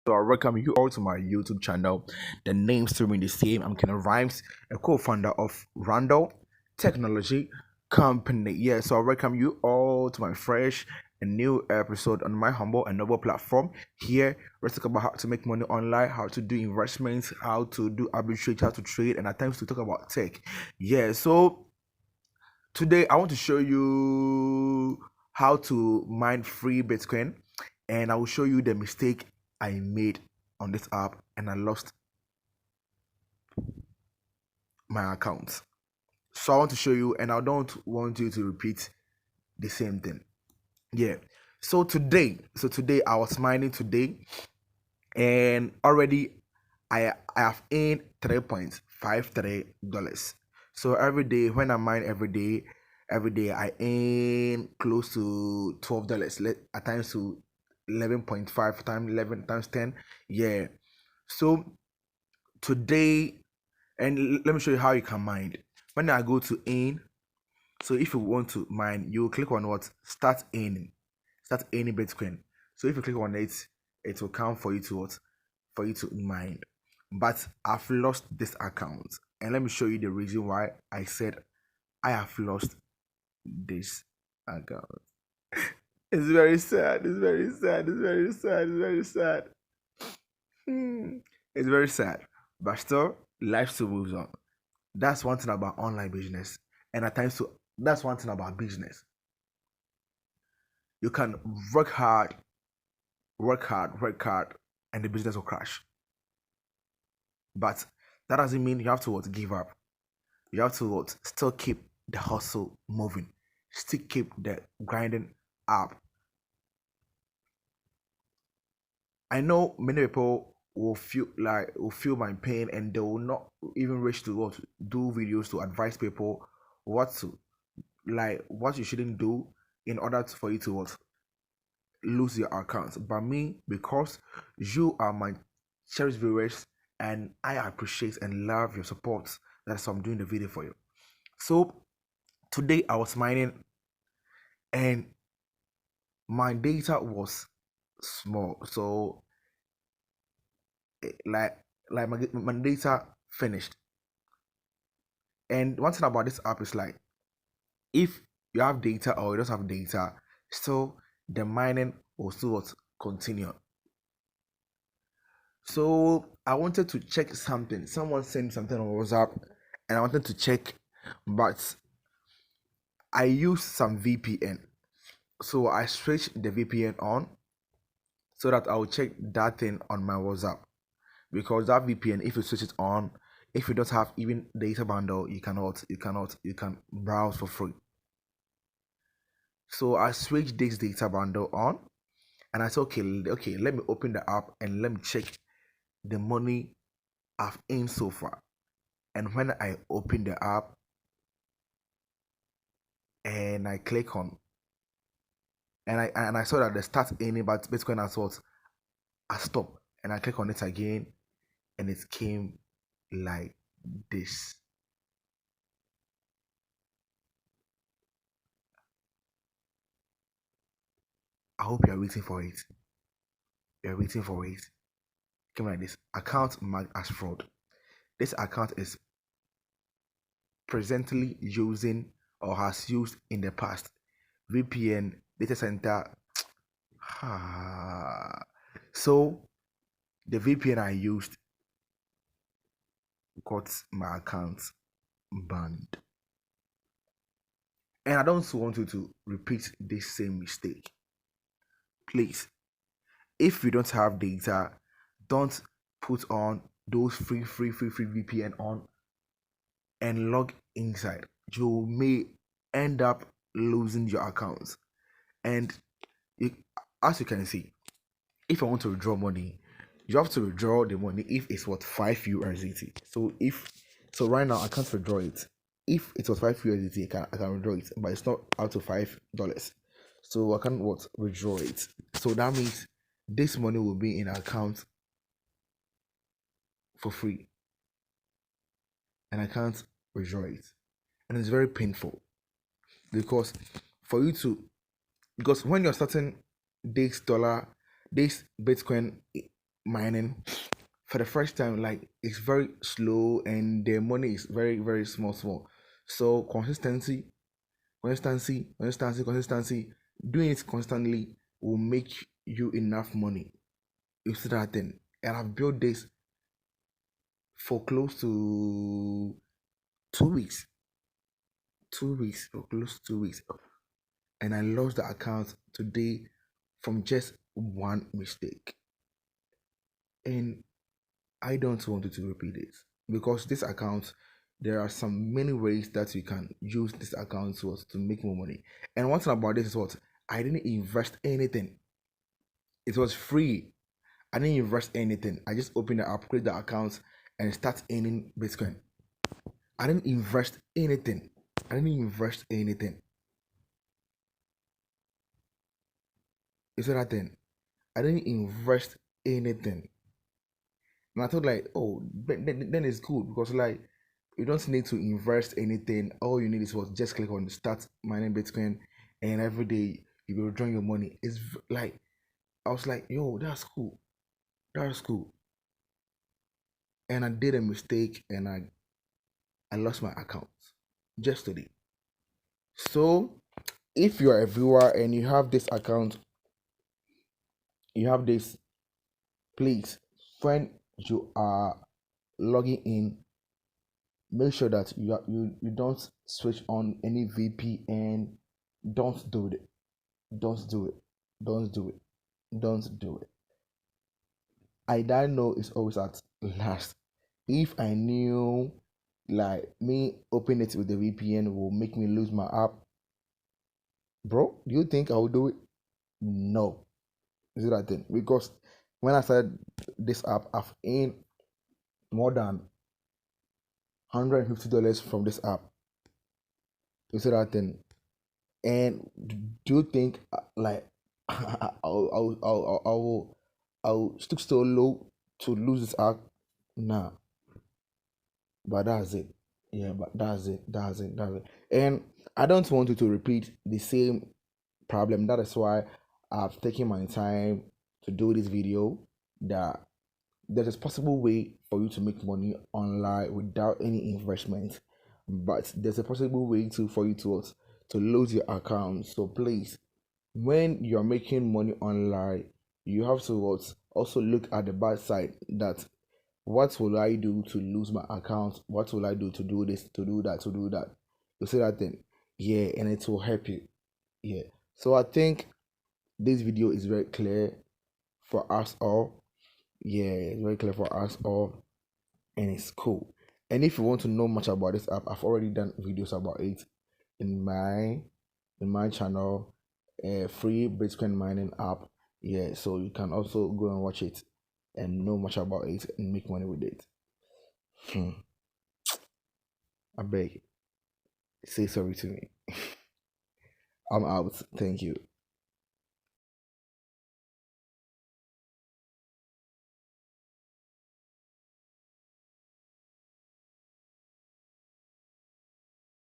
So I welcome you all to my YouTube channel. The name still remains the same. I'm Kenneth Rhymes, a co-founder of Randall Technology Company. Yeah, so I welcome you all to my fresh and new episode on my humble and noble platform. Here, let's talk about how to make money online, how to do investments, how to do arbitrage, how to trade, and at times to talk about tech. Yeah, so today I want to show you how to mine free Bitcoin, and I will show you the mistake I made on this app and I lost my account. So I want to show you, and I don't want you to repeat the same thing. Yeah. So today I was mining today, and already I have earned $3.53. So every day when I mine every day I earn close to $12. At times to 11.5 times 11 times 10. Yeah. So today, and let me show you how you can mine. When I go to earn, so if you want to mine, you click on what? Start earning Bitcoin. So if you click on it, it will count for you to what? For you to mine. But I've lost this account, and let me show you the reason why I said I have lost this account. It's very sad. It's very sad. It's very sad. It's very sad. It's very sad. But still, life still moves on. That's one thing about online business. And at times, too, that's one thing about business. You can work hard, and the business will crash. But that doesn't mean you have to what, give up. You have to what, still keep the hustle moving, still keep the grinding up. I know many people will feel my pain, and they will not even wish to what, do videos to advise people what you shouldn't do in order for you to what, lose your account. But me, because you are my cherished viewers and I appreciate and love your support, that's why I'm doing the video for you. So today I was mining, and my data was small, so my data finished. And one thing about this app is if you have data or you don't have data, still the mining will still what, continue. So I wanted to check something. Someone sent something on WhatsApp, and I wanted to check, but I used some VPN. So I switched the VPN on so that I will check that thing on my WhatsApp. Because that VPN, if you switch it on, if you don't have even data bundle, you can browse for free. So I switched this data bundle on, and I said, okay, let me open the app and let me check the money I've earned so far. And when I open the app and I click on, and I saw that the start earning, but Bitcoin has what, I stopped, and I click on it again, and it came like this. I hope you are waiting for it. You're waiting for it. Came like this. Account marked as fraud. This account is presently using or has used in the past VPN data center. So the VPN I used got my account banned. And I don't want you to repeat this same mistake. Please, if you don't have data, don't put on those free VPN on and log inside. You may end up losing your accounts. And as you can see, if I want to withdraw money, you have to withdraw the money if it's what, 5 USDT. So right now I can't withdraw it. If it was 5 USDT, I can withdraw it, but it's not out to $5. So I can't what, withdraw it. So that means this money will be in account for free, and I can't withdraw it. And it's very painful because when you're starting this Bitcoin mining for the first time, like it's very slow and the money is very, very small. So consistency, doing it constantly will make you enough money. You see that thing? And I've built this for close to 2 weeks. 2 weeks, for close to 2 weeks. And I lost the account today from just one mistake. And I don't want you to repeat it because this account, there are some many ways that you can use this account to make more money. And one thing about this is what I didn't invest anything. It was free. I didn't invest anything. I just opened the app, create the account, and start earning Bitcoin. I didn't invest anything. I didn't invest anything. You see that thing? I didn't invest anything. And I thought like, oh, then it's good because like you don't need to invest anything. All you need is what just click on start mining Bitcoin, and every day you will draw your money. It's like I was like, yo, that's cool, that's cool. And I did a mistake, and I lost my account just today. So if you are a viewer and you have this account, you have this, please, when you are logging in, make sure that you don't switch on any VPN. Don't do it. Don't do it. Don't do it. Don't do it. I don't know it's always at last. If I knew like me open it with the VPN will make me lose my app, bro, do you think I will do it? No. Is it that thing? Because when I started this app, I've earned more than $150 from this app. You see that thing? And do you think like I'll stoop so low to lose this act? Nah, but that's it. Yeah, but that's it. And I don't want you to repeat the same problem. That is why I've taken my time to do this video. That there's a possible way for you to make money online without any investment, but there's a possible way to for you to lose your account. So please, when you're making money online, you have to also look at the bad side. That what will I do to lose my account? What will I do to do this, to do that, to do that? You see that thing? Yeah, and it will help you. Yeah. So I think this video is very clear for us all. Yeah, it's very clear for us all, and it's cool. And if you want to know much about this app, I've already done videos about it in my channel, free Bitcoin mining app. Yeah, so you can also go and watch it and know much about it and make money with it. I beg, say sorry to me. I'm out. Thank you.